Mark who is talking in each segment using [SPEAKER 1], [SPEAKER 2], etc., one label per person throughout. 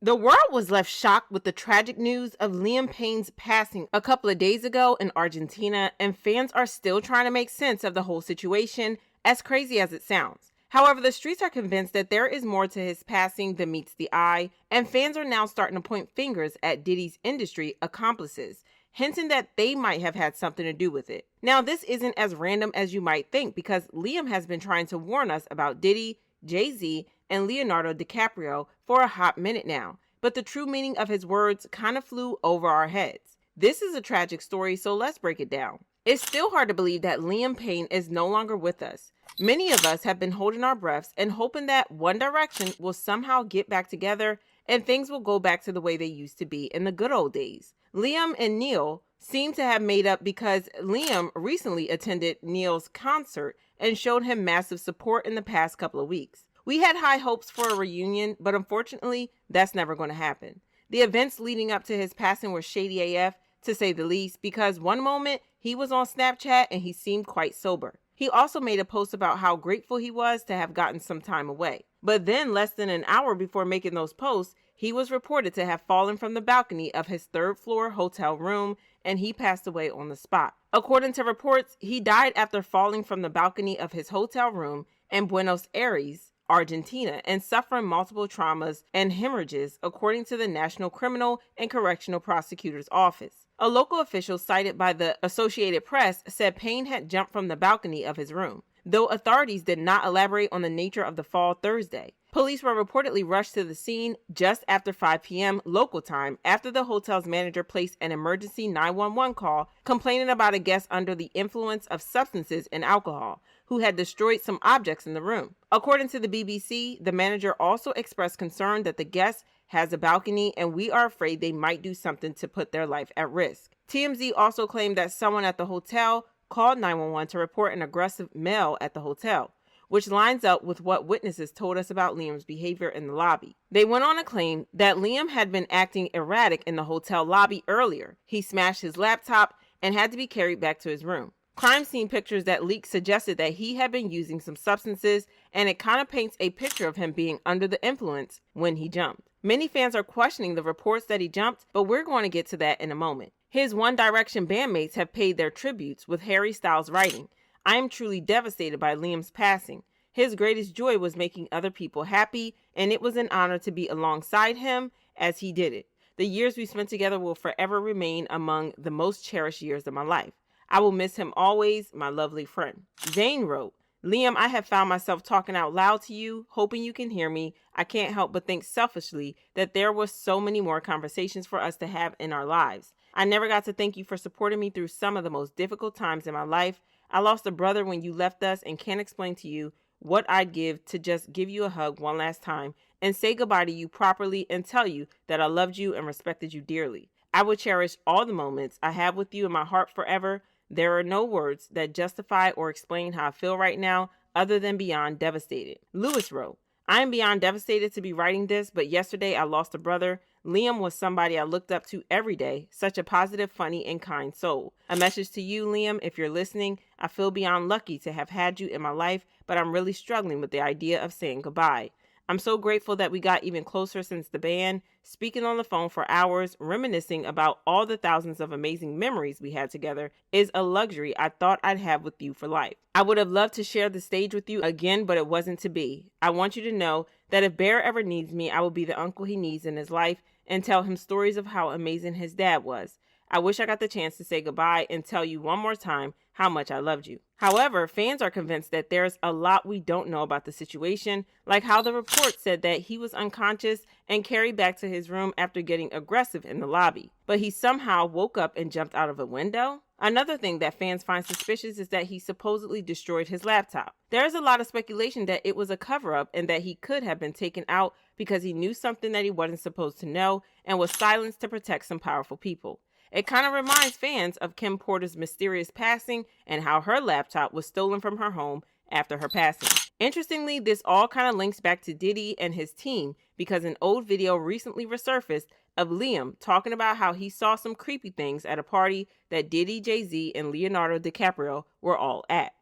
[SPEAKER 1] The world was left shocked with the tragic news of Liam Payne's passing a couple of days ago in Argentina, and fans are still trying to make sense of the whole situation, as crazy as it sounds. However, the streets are convinced that there is more to his passing than meets the eye, and fans are now starting to point fingers at Diddy's industry accomplices, hinting that they might have had something to do with it. Now, this isn't as random as you might think, because Liam has been trying to warn us about Diddy, Jay-Z, and Leonardo DiCaprio for a hot minute now, but the true meaning of his words kind of flew over our heads. This is a tragic story, so let's break it down. It's still hard to believe that Liam Payne is no longer with us. Many of us have been holding our breaths and hoping that One Direction will somehow get back together and things will go back to the way they used to be in the good old days. Liam and Neil seem to have made up because Liam recently attended Neil's concert and showed him massive support in the past couple of weeks. We had high hopes for a reunion, but unfortunately, that's never going to happen. The events leading up to his passing were shady AF, to say the least, because one moment he was on Snapchat and he seemed quite sober. He also made a post about how grateful he was to have gotten some time away. But then, less than an hour before making those posts, he was reported to have fallen from the balcony of his third-floor hotel room, and he passed away on the spot. According to reports, he died after falling from the balcony of his hotel room in Buenos Aires, Argentina, and suffering multiple traumas and hemorrhages, according to the National Criminal and Correctional Prosecutor's Office. A local official cited by the Associated Press said Payne had jumped from the balcony of his room, though authorities did not elaborate on the nature of the fall Thursday. Police were reportedly rushed to the scene just after 5 p.m. local time after the hotel's manager placed an emergency 911 call complaining about a guest under the influence of substances and alcohol who had destroyed some objects in the room. According to the BBC, the manager also expressed concern that the guest has a balcony and we are afraid they might do something to put their life at risk. TMZ also claimed that someone at the hotel called 911 to report an aggressive male at the hotel, which lines up with what witnesses told us about Liam's behavior in the lobby. They went on to claim that Liam had been acting erratic in the hotel lobby earlier. He smashed his laptop and had to be carried back to his room. Crime scene pictures that leaked suggested that he had been using some substances, and it kind of paints a picture of him being under the influence when he jumped. Many fans are questioning the reports that he jumped, but we're going to get to that in a moment. His One Direction bandmates have paid their tributes, with Harry Styles writing, "I am truly devastated by Liam's passing. His greatest joy was making other people happy, and it was an honor to be alongside him as he did it. The years we spent together will forever remain among the most cherished years of my life. I will miss him always, my lovely friend." Zane wrote, "Liam, I have found myself talking out loud to you, hoping you can hear me. I can't help but think selfishly that there were so many more conversations for us to have in our lives. I never got to thank you for supporting me through some of the most difficult times in my life. I lost a brother when you left us and can't explain to you what I'd give to just give you a hug one last time and say goodbye to you properly and tell you that I loved you and respected you dearly. I will cherish all the moments I have with you in my heart forever. There are no words that justify or explain how I feel right now other than beyond devastated." Lewis wrote, "I am beyond devastated to be writing this, but yesterday I lost a brother. Liam was somebody I looked up to every day, such a positive, funny, and kind soul. A message to you, Liam, if you're listening. I feel beyond lucky to have had you in my life, but I'm really struggling with the idea of saying goodbye. I'm so grateful that we got even closer since the band, speaking on the phone for hours, reminiscing about all the thousands of amazing memories we had together is a luxury I thought I'd have with you for life. I would have loved to share the stage with you again, but it wasn't to be. I want you to know that if Bear ever needs me, I will be the uncle he needs in his life and tell him stories of how amazing his dad was. I wish I got the chance to say goodbye and tell you one more time how much I loved you." However, fans are convinced that there's a lot we don't know about the situation, like how the report said that he was unconscious and carried back to his room after getting aggressive in the lobby, but he somehow woke up and jumped out of a window. Another thing that fans find suspicious is that he supposedly destroyed his laptop. There is a lot of speculation that it was a cover-up and that he could have been taken out because he knew something that he wasn't supposed to know and was silenced to protect some powerful people. It kind of reminds fans of Kim Porter's mysterious passing and how her laptop was stolen from her home after her passing. Interestingly, this all kind of links back to Diddy and his team because an old video recently resurfaced of Liam talking about how he saw some creepy things at a party that Diddy, Jay-Z, and Leonardo DiCaprio were all at.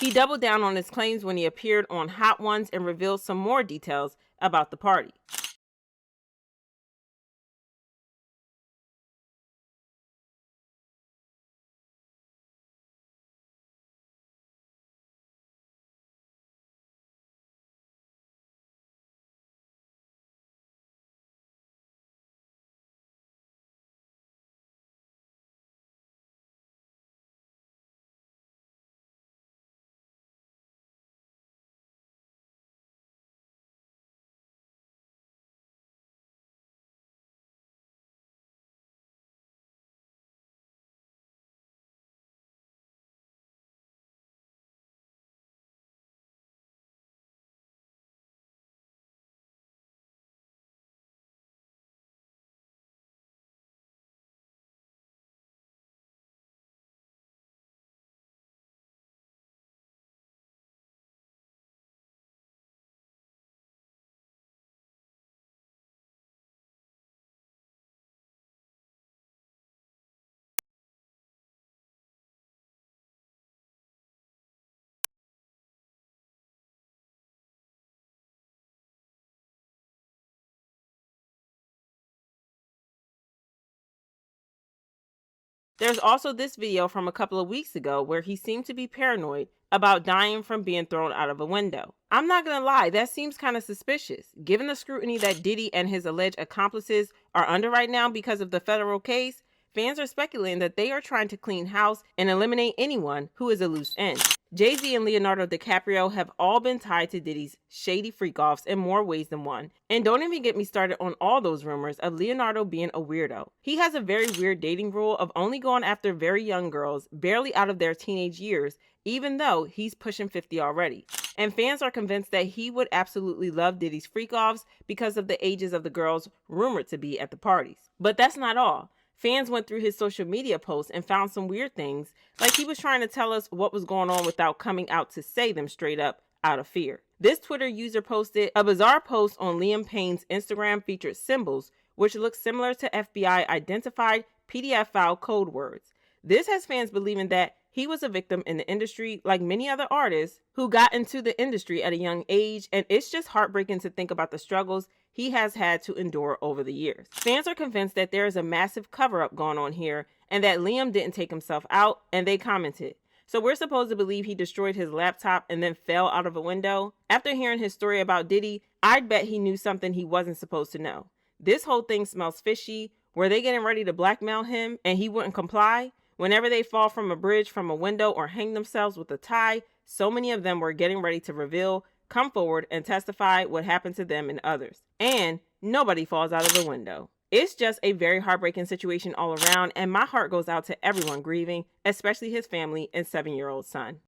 [SPEAKER 1] He doubled down on his claims when he appeared on Hot Ones and revealed some more details about the party. There's also this video from a couple of weeks ago where he seemed to be paranoid about dying from being thrown out of a window. I'm not gonna lie, that seems kind of suspicious. Given the scrutiny that Diddy and his alleged accomplices are under right now because of the federal case, fans are speculating that they are trying to clean house and eliminate anyone who is a loose end. Jay-Z and Leonardo DiCaprio have all been tied to Diddy's shady freak-offs in more ways than one. And don't even get me started on all those rumors of Leonardo being a weirdo. He has a very weird dating rule of only going after very young girls, barely out of their teenage years, even though he's pushing 50 already. And fans are convinced that he would absolutely love Diddy's freak-offs because of the ages of the girls rumored to be at the parties. But that's not all. Fans went through his social media posts and found some weird things, like he was trying to tell us what was going on without coming out to say them straight up out of fear. This Twitter user posted a bizarre post on Liam Payne's Instagram featured symbols, which look similar to FBI identified PDF file code words. This has fans believing that he was a victim in the industry like many other artists who got into the industry at a young age, and it's just heartbreaking to think about the struggles he has had to endure over the years. Fans are convinced that there is a massive cover-up going on here and that Liam didn't take himself out, and they commented, "So we're supposed to believe he destroyed his laptop and then fell out of a window?" After hearing his story about Diddy, I'd bet he knew something he wasn't supposed to know. This whole thing smells fishy. Were they getting ready to blackmail him and he wouldn't comply? Whenever they fall from a bridge, from a window, or hang themselves with a tie, so many of them were getting ready to reveal, come forward, and testify what happened to them and others. And nobody falls out of the window. It's just a very heartbreaking situation all around, and my heart goes out to everyone grieving, especially his family and 7-year-old son.